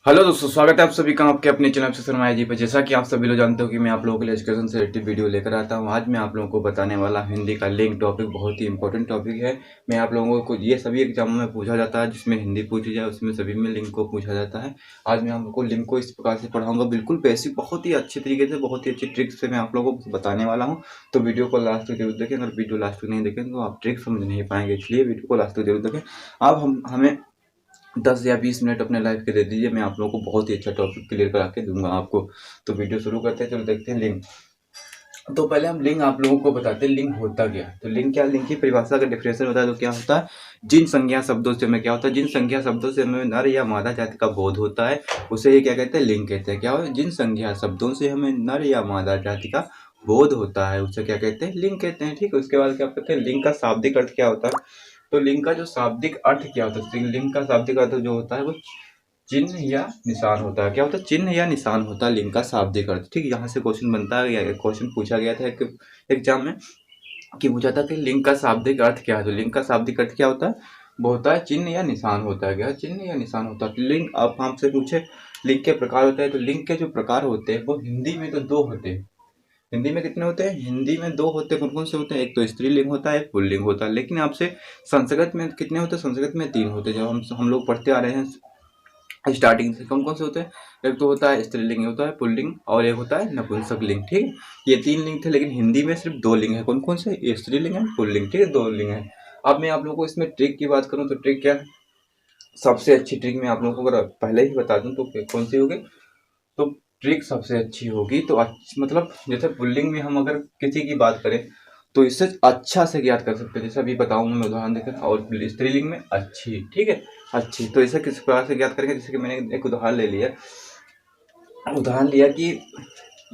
Hello दोस्तों, स्वागत है आप सभी का आपके अपने चैनल से शर्मा जी पर। जैसा कि आप सभी लोग जानते हो कि मैं आप लोगों के लिए एजुकेशन से रिलेटेड वीडियो लेकर आता हूं। आज मैं आप लोगों को बताने वाला हिंदी का लिंक टॉपिक बहुत ही इंपॉर्टेंट टॉपिक है। मैं आप लोगों को ये सभी एग्जामों में पूछा जाता है, जिसमें हिंदी पूछी जाए उसमें सभी में लिंक को पूछा जाता है। आज मैं आप लोगों को लिंक को इस प्रकार से पढ़ाऊंगा, बिल्कुल बेसिक, बहुत ही अच्छे तरीके से, बहुत ही अच्छी ट्रिक्स से मैं आप लोगों को बताने वाला हूँ। तो वीडियो को लास्ट तक जरूर देखें। अगर वीडियो लास्ट तक नहीं देखें तो आप ट्रिक समझ नहीं पाएंगे, इसलिए वीडियो को लास्ट तक जरूर देखें। अब हम हमें 10 या 20 मिनट अपने लाइफ के दे दीजिए, मैं आप लोगों को बहुत ही अच्छा टॉपिक क्लियर करा के दूंगा आपको। तो वीडियो शुरू करते हैं, चलो देखते हैं लिंक। तो पहले हम लिंग आप लोगों को बताते हैं लिंग होता क्या है। तो लिंग क्या, लिंग की परिभाषा का डेफिनेशन बताया तो क्या होता है, जिन संज्ञा शब्दों से हमें क्या होता है, जिन संज्ञा शब्दों से हमें नर या मादा जाति का बोध होता है उसे ये क्या कहते हैं, लिंग कहते हैं। क्या हो, जिन संज्ञा शब्दों से हमें नर या मादा जाति का बोध होता है उसे क्या कहते हैं, लिंग कहते हैं। ठीक है, उसके बाद क्या कहते हैं, लिंग का शाब्दिक अर्थ क्या होता है। तो लिंग का जो शाब्दिक अर्थ क्या होता है, लिंग का शाब्दिक अर्थ जो होता है वो चिन्ह या निशान होता है। क्या होता है, चिन्ह या निशान होता है लिंग का शाब्दिक अर्थ। ठीक है, यहाँ से क्वेश्चन बनता है, क्वेश्चन पूछा गया था एक एग्जाम में कि पूछा था कि लिंग का शाब्दिक अर्थ क्या है। तो लिंग का शाब्दिक अर्थ क्या होता है, वो होता है चिन्ह या निशान होता है। क्या, चिन्ह या निशान होता है। तो लिंग, आप हमसे पूछे लिंग के प्रकार होते हैं, तो लिंग के जो प्रकार होते हैं वो हिंदी में तो दो होते हैं। हिंदी में कितने होते हैं, हिंदी में दो होते हैं। कौन कौन से होते हैं, एक तो स्त्रीलिंग होता है, एक पुल्लिंग होता है। लेकिन आपसे संस्कृत में कितने होते हैं, संस्कृत में तीन होते हैं। जब हम लोग पढ़ते आ रहे हैं स्टार्टिंग से, कौन कौन से होते हैं, एक तो होता है स्त्रीलिंग, होता है पुल्लिंग, और एक होता है नपुंसक लिंग। ठीक है, ये तीन लिंग थे, लेकिन हिंदी में सिर्फ दो लिंग है। कौन कौन से, स्त्रीलिंग है, पुल्लिंग। ठीक है, दो लिंग है। अब मैं आप लोगों को इसमें ट्रिक की बात करूं तो ट्रिक क्या है, सबसे अच्छी ट्रिक मैं आप लोगों को अगर पहले ही बता दूं तो कौन सी होगी, तो ट्रिक सबसे अच्छी होगी तो मतलब जैसे पुल्लिंग में हम अगर किसी की बात करें तो इससे अच्छा से ज्ञात कर सकते हैं। जैसे अभी बताऊंगा मैं उदाहरण देकर, और स्त्रीलिंग में अच्छी। ठीक है, अच्छी, तो इसे किस प्रकार से ज्ञात करेंगे, जैसे कि मैंने एक उदाहरण ले लिया, उदाहरण लिया कि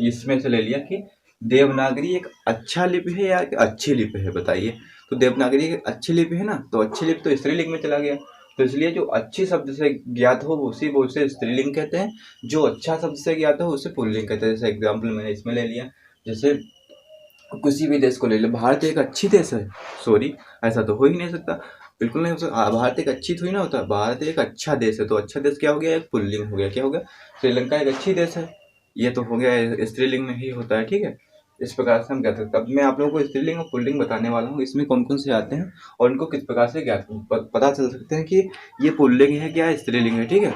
इसमें से ले लिया कि देवनागरी एक अच्छा लिपि है या एक अच्छी लिपि है, बताइए। तो देवनागरी एक अच्छी लिपि है ना, तो अच्छी लिपि तो स्त्रीलिंग में चला गया। तो इसलिए जो अच्छी शब्द से ज्ञात हो उसी वो उसे स्त्रीलिंग कहते हैं, जो अच्छा शब्द से ज्ञात हो उसे पुल्लिंग कहते हैं। जैसे एग्जाम्पल मैंने इसमें ले लिया, जैसे किसी भी देश को ले लो, भारत एक अच्छी देश है, सॉरी ऐसा तो हो ही नहीं सकता, बिल्कुल नहीं हो सकता। भारत एक अच्छी थोड़ी ना होता, भारत एक अच्छा देश है। तो अच्छा देश क्या हो गया, एक पुल्लिंग हो गया। क्या हो गया, श्रीलंका एक अच्छी देश है, ये तो हो गया स्त्रीलिंग में ही होता है। ठीक है, इस प्रकार से हम कह सकते हैं। अब मैं आप लोगों को स्त्रीलिंग और पुल्लिंग बताने वाला हूँ, इसमें कौन कौन से आते हैं और इनको किस प्रकार से ज्ञात पता चल सकते हैं कि ये पुल्लिंग है क्या स्त्रीलिंग है। ठीक है,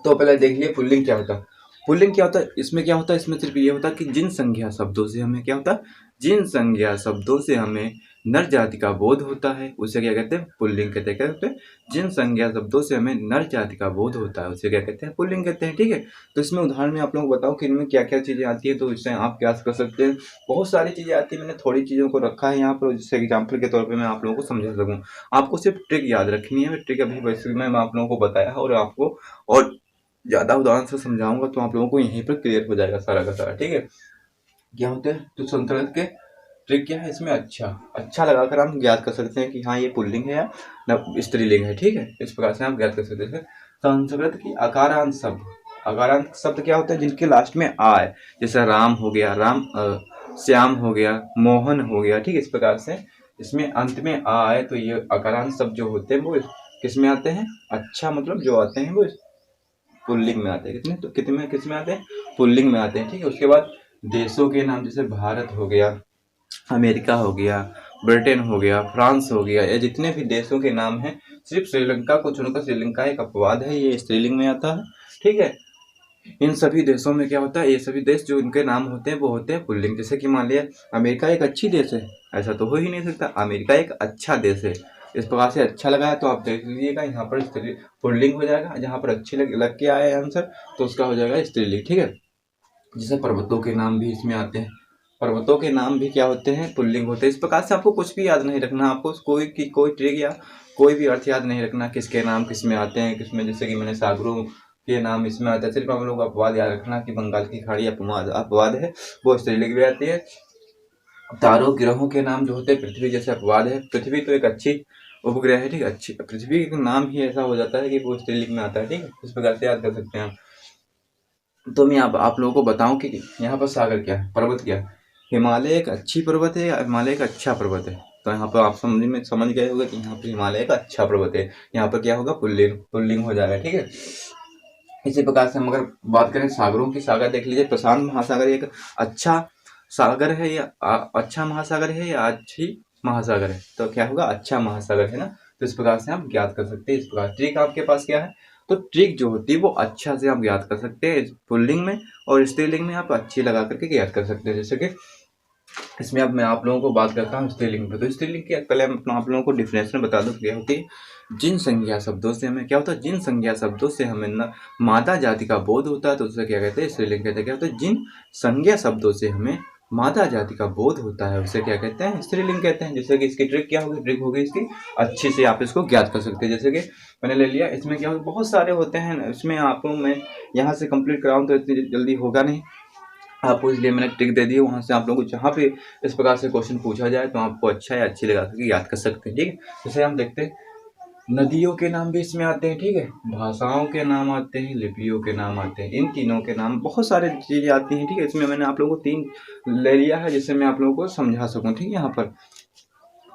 तो पहले देख लिए पुल्लिंग क्या होता है। पुल्लिंग क्या होता है, इसमें क्या होता है, इसमें सिर्फ ये होता है कि जिन संज्ञा शब्दों से हमें क्या होता है, जिन संज्ञा शब्दों से हमें नर जाति का बोध होता है उसे क्या कहते हैं, पुल्लिंग कहते हैं। क्या कहते हैं, जिन संज्ञा शब्दों से हमें नर जाति का बोध होता है उसे क्या कहते हैं, पुल्लिंग कहते हैं। ठीक है, तो इसमें उदाहरण में आप लोगों को बताऊं कि इनमें क्या क्या चीजें आती है, तो इससे आप क्या कर सकते हैं। बहुत सारी चीजें आती है, मैंने थोड़ी चीजों को रखा है यहाँ पर जिससे एग्जाम्पल के तौर पर मैं आप लोगों को समझा सकूँ। आपको सिर्फ ट्रिक याद रखनी है, ट्रिक अभी वैसे मैं आप लोगों को बताया और आपको और ज़्यादा उदाहरण से समझाऊंगा तो आप लोगों को यहीं पर क्लियर हो जाएगा सारा का सारा। ठीक है, क्या होते हैं, तो संस्कृत के ट्रिक क्या है इसमें, अच्छा अच्छा लगाकर हम ज्ञात कर सकते हैं कि हाँ ये पुल्लिंग है या स्त्रीलिंग है। ठीक है, इस प्रकार से हम ज्ञात कर सकते हैं। संस्कृत की अकारांत शब्द, अकारांत शब्द क्या होते हैं, जिनके लास्ट में आ है, जैसे राम हो गया, श्याम हो गया, मोहन हो गया। ठीक है, इस प्रकार से इसमें अंत में आ है, तो ये अकारांत शब्द जो होते हैं वो किस में आते हैं, अच्छा मतलब जो आते हैं वो पुल्लिंग में आते हैं। कितने, तो कितने में किस में आते हैं, पुल्लिंग में आते हैं। ठीक है, उसके बाद देशों के नाम, जैसे भारत हो गया, अमेरिका हो गया, ब्रिटेन हो गया, फ्रांस हो गया, ये जितने भी देशों के नाम हैं, सिर्फ श्रीलंका को छोड़कर, श्रीलंका एक अपवाद है, ये स्त्रीलिंग में आता है। ठीक है, इन सभी देशों में क्या होता है, ये सभी देश जो इनके नाम होते हैं वो होते हैं पुल्लिंग। जैसे कि मान लिया अमेरिका एक अच्छी देश है, ऐसा तो हो ही नहीं सकता, अमेरिका एक अच्छा देश है। इस प्रकार से अच्छा लगा है तो आप देख लीजिएगा, यहाँ पर पुल्लिंग हो जाएगा, जहाँ पर अच्छी लग के आया है आंसर तो उसका हो जाएगा स्त्रीलिंग। ठीक है, जैसे पर्वतों के नाम भी इसमें आते हैं, पर्वतों के नाम भी क्या होते हैं, पुल्लिंग होते हैं। इस प्रकार से आपको कुछ भी याद नहीं रखना, आपको कोई ट्रिक या कोई भी अर्थ याद नहीं रखना, किसके नाम किस में आते हैं, किसमें, जैसे कि मैंने सागरों के नाम इसमें आता है। सिर्फ हम लोग अपवाद याद रखना कि बंगाल की खाड़ी अपवाद है, वो स्त्रीलिंग में आती है। तारों ग्रहों के नाम जो होते हैं, पृथ्वी जैसे अपवाद है, पृथ्वी तो एक अच्छी उपग्रह है। ठीक है, अच्छी पृथ्वी का नाम ही ऐसा हो जाता है कि वो स्त्रीलिंग में आता है। ठीक है, इस प्रकार से याद कर सकते हैं आप। तो मैं आप लोगों को बताऊं कि यहाँ पर सागर क्या है, पर्वत क्या है, हिमालय एक अच्छी पर्वत है या हिमालय एक अच्छा पर्वत है। तो यहाँ पर आप समझ गए होगा कि यहाँ पर हिमालय एक अच्छा पर्वत है, यहाँ पर क्या होगा, पुल्लिंग पुल्लिंग हो जाएगा। ठीक है, इसी प्रकार से हम अगर बात करें सागरों की, सागर देख लीजिए, प्रशांत महासागर एक अच्छा सागर है या अच्छा महासागर है या अच्छी महासागर है, तो क्या होगा, अच्छा महासागर है ना। तो इस प्रकार से हम ज्ञात कर सकते हैं। इस प्रकार ट्रिक आपके पास क्या है, तो ट्रिक जो होती है वो अच्छा से आप ज्ञात कर सकते हैं पुल्लिंग में, और स्त्रीलिंग में आप अच्छी लगा करके ज्ञात कर सकते हैं। जैसे कि इसमें अब मैं आप लोगों को बात करता हूँ स्त्रीलिंग पे। तो स्त्रीलिंग की पहले मैं आप लोगों को डिफिनेशन बता दूं क्या होती है। जिन संज्ञा शब्दों से हमें क्या होता है, जिन संज्ञा शब्दों से हमें न मादा जाति का बोध होता है तो उसे क्या कहते हैं, स्त्रीलिंग कहते हैं। क्या होता है, जिन संज्ञा शब्दों से हमें मादा जाति का बोध होता है उसे क्या कहते हैं, स्त्रीलिंग कहते हैं। जैसे कि इसकी ट्रिक क्या होगी, ट्रिक होगी इसकी अच्छी से आप इसको ज्ञात कर सकते हैं। जैसे कि मैंने ले लिया, इसमें क्या होगा, बहुत सारे होते हैं, इसमें आपको मैं यहाँ से कंप्लीट कराऊँ तो इतनी जल्दी होगा नहीं आपको, इसलिए मैंने ट्रिक दे दी है। वहाँ से आप लोगों को जहाँ पे इस प्रकार से क्वेश्चन पूछा जाए तो आपको अच्छा या अच्छी लगा करके याद कर सकते हैं। ठीक है, जैसे हम देखते हैं नदियों के नाम भी इसमें आते हैं, ठीक है, भाषाओं के नाम आते हैं, लिपियों के नाम आते हैं, इन तीनों के नाम, बहुत सारे चीजें आती हैं। ठीक है, इसमें मैंने आप लोगों को 3 ले लिया है जिससे मैं आप लोगों को समझा सकूं। ठीक है, यहाँ पर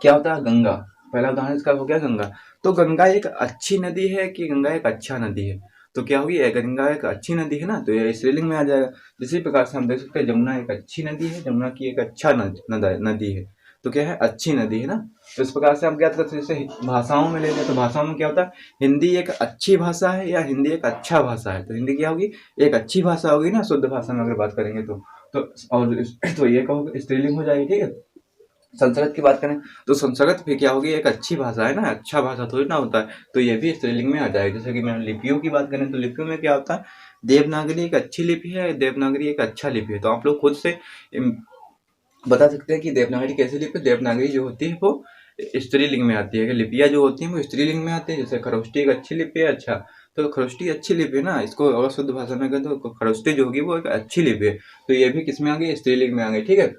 क्या होता है, गंगा, पहला उदाहरण इसका हो गया गंगा। तो गंगा एक अच्छी नदी है कि गंगा एक अच्छा नदी है, तो क्या होगी, गंगा एक अच्छी नदी है ना, तो ये स्त्रीलिंग में आ जाएगा। इसी प्रकार से हम देख सकते हैं जमुना एक अच्छी नदी है, जमुना की एक अच्छा नदी है, तो क्या है, अच्छी नदी है ना। तो इस प्रकार से हम क्या करते हैं, जैसे भाषाओं में ले लें तो भाषाओं में क्या होता है, हिंदी एक अच्छी भाषा है या हिंदी एक अच्छा भाषा है, तो हिंदी क्या होगी, एक अच्छी भाषा होगी ना, शुद्ध भाषा में अगर बात करेंगे तो और तो ये कहोगे स्त्रीलिंग हो जाएगी। ठीक है, संस्कृत की बात करें तो संस्कृत भी क्या होगी, एक अच्छी भाषा है ना, अच्छा भाषा थोड़ी ना होता है, तो ये भी स्त्रीलिंग में आ जाएगा। जैसे कि मैंने लिपियों की बात करें तो लिपियों में क्या होता है, देवनागरी एक अच्छी लिपि है, देवनागरी एक अच्छा लिपि है, तो आप लोग खुद से बता सकते हैं कि देवनागरी कैसी लिपि है। देवनागरी जो होती है वो स्त्रीलिंग में आती है, लिपियाँ जो होती हैं वो स्त्रीलिंग में आती है। जैसे खरोष्टी एक अच्छी लिपि है, अच्छा, तो खरोष्टी अच्छी लिपि है ना, इसको अगर शुद्ध भाषा में कहें तो खरोष्टी जो होगी वो एक अच्छी लिपि है, तो ये भी किस में आ गई, स्त्रीलिंग में आ गई। ठीक है,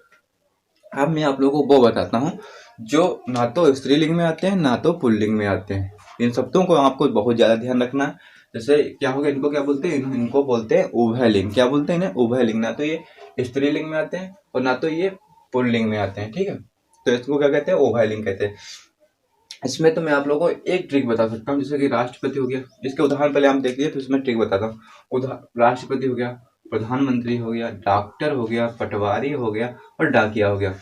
अब मैं आप लोगों को वो बताता हूँ जो ना तो स्त्रीलिंग में आते हैं ना तो पुल्लिंग में आते हैं। इन शब्दों को आपको बहुत ज्यादा ध्यान रखना है। जैसे क्या हो गया, इनको क्या बोलते हैं, इनको बोलते हैं उभयलिंग। क्या बोलते हैं इन्हें, उभयलिंग। ना तो ये स्त्रीलिंग में आते हैं और ना तो ये पुल्लिंग में आते हैं। ठीक है, तो इसको क्या कहते हैं, उभयलिंग कहते हैं। इसमें तो मैं आप लोगों को एक ट्रिक बता सकता हूँ, जैसे कि राष्ट्रपति हो गया, इसके उदाहरण पहले हम देख लिए फिर इसमें ट्रिक बताता हूँ। राष्ट्रपति हो गया, प्रधानमंत्री हो गया, डॉक्टर हो गया, पटवारी हो गया और डाकिया हो गया।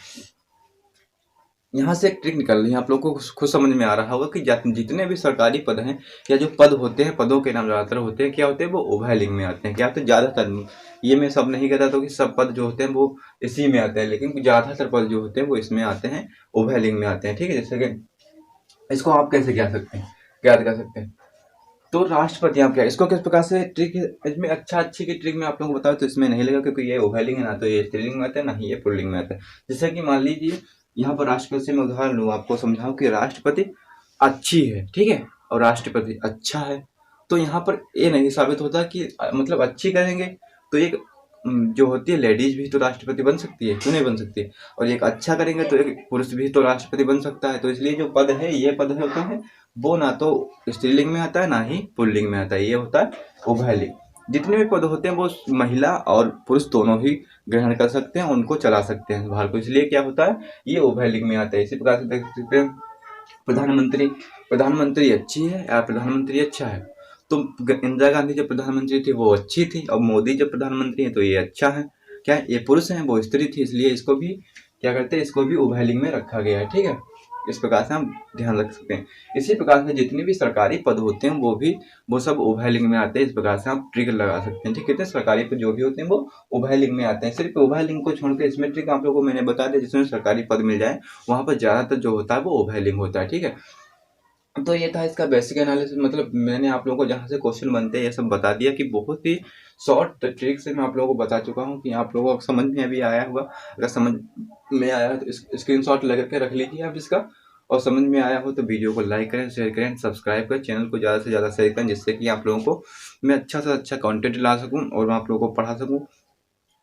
यहाँ से एक ट्रिक निकल रही है, आप लोग को खुद समझ में आ रहा होगा कि जितने भी सरकारी पद हैं या जो पद होते हैं, पदों के नाम ज्यादातर होते हैं क्या होते हैं, वो उभयलिंग में आते हैं। क्या होते हैं, ज्यादातर, ये मैं सब नहीं कहता तो कि सब पद जो होते हैं वो इसी में आते हैं, लेकिन ज्यादातर पद जो होते हैं वो इसमें आते हैं, उभयलिंग में आते हैं। ठीक है, जैसे कि इसको आप कैसे ज्ञात सकते हैं, ज्ञात कर सकते हैं, तो राष्ट्रपति आप क्या, इसको किस प्रकार से ट्रिक है इसमें, अच्छा अच्छी की ट्रिक में आप लोगों को बताओ तो इसमें नहीं लगा, क्योंकि ये उभयलिंग है, ना तो ये स्त्रीलिंग में आता है ना ही ये पुल्लिंग में आता है। जैसे कि मान लीजिए यहाँ पर राष्ट्रपति से मैं उदाहरण लूँ, आपको समझाऊं कि राष्ट्रपति अच्छी है, ठीक है, और राष्ट्रपति अच्छा है, तो यहाँ पर ये नहीं साबित होता कि मतलब अच्छी करेंगे तो एक जो होती है लेडीज भी तो राष्ट्रपति बन सकती है, क्यों नहीं बन सकती, और एक अच्छा करेंगे तो एक पुरुष भी तो राष्ट्रपति बन सकता है। तो इसलिए जो पद है, ये पद होता है वो ना तो स्त्रीलिंग में आता है ना ही पुल्लिंग में आता है, ये होता है उभयलिंग। जितने भी पद होते हैं वो महिला और पुरुष दोनों ही ग्रहण कर सकते हैं, उनको चला सकते हैं भारत को, इसलिए क्या होता है, ये उभयलिंग में आता है। इसी प्रकार से देख सकते हैं प्रधानमंत्री, प्रधानमंत्री अच्छी है या प्रधानमंत्री अच्छा है, तो इंदिरा गांधी जब प्रधानमंत्री थी वो अच्छी थी, और मोदी जब प्रधानमंत्री है तो ये अच्छा है। क्या ये पुरुष है, वो स्त्री थी, इसलिए इसको भी क्या करते हैं, इसको भी उभयलिंग में रखा गया है। ठीक है, इस प्रकार से हम ध्यान रख सकते हैं। इसी प्रकार से जितने भी सरकारी पद होते हैं वो सब उभयलिंग में आते हैं। इस प्रकार से आप ट्रिक लगा सकते हैं। ठीक है, कितने सरकारी पद जो भी होते हैं वो उभयलिंग में आते हैं। सिर्फ उभयलिंग को छोड़कर इसमें ट्रिक आप लोगों को मैंने बता दिया, जिसमें सरकारी पद मिल जाए वहां पर ज्यादातर जो होता है वो उभयलिंग होता है। ठीक है, तो ये था इसका बेसिक एनालिसिस, मतलब मैंने आप लोगों को जहाँ से क्वेश्चन बनते हैं ये सब बता दिया कि बहुत ही शॉर्ट ट्रिक से मैं आप लोगों को बता चुका हूँ कि आप लोगों को समझ में भी आया होगा। अगर समझ में आया है तो स्क्रीनशॉट लगा के रख लीजिए आप इसका, और समझ में आया हो तो वीडियो को लाइक करें, शेयर करें, सब्सक्राइब करें, चैनल को ज़्यादा से ज़्यादा शेयर करें, जिससे कि आप लोगों को मैं अच्छा से अच्छा कंटेंट ला सकूँ और मैं आप लोगों को पढ़ा सकूँ।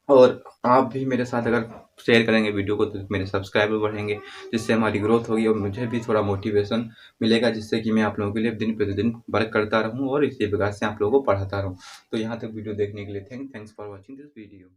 और आप भी मेरे साथ अगर शेयर करेंगे वीडियो को तो मेरे सब्सक्राइबर बढ़ेंगे, जिससे हमारी ग्रोथ होगी और मुझे भी थोड़ा मोटिवेशन मिलेगा, जिससे कि मैं आप लोगों के लिए दिन प्रतिदिन वर्क करता रहूं और इसी प्रकार से आप लोगों को पढ़ाता रहूं। तो यहाँ तक वीडियो देखने के लिए thanks for watching this video.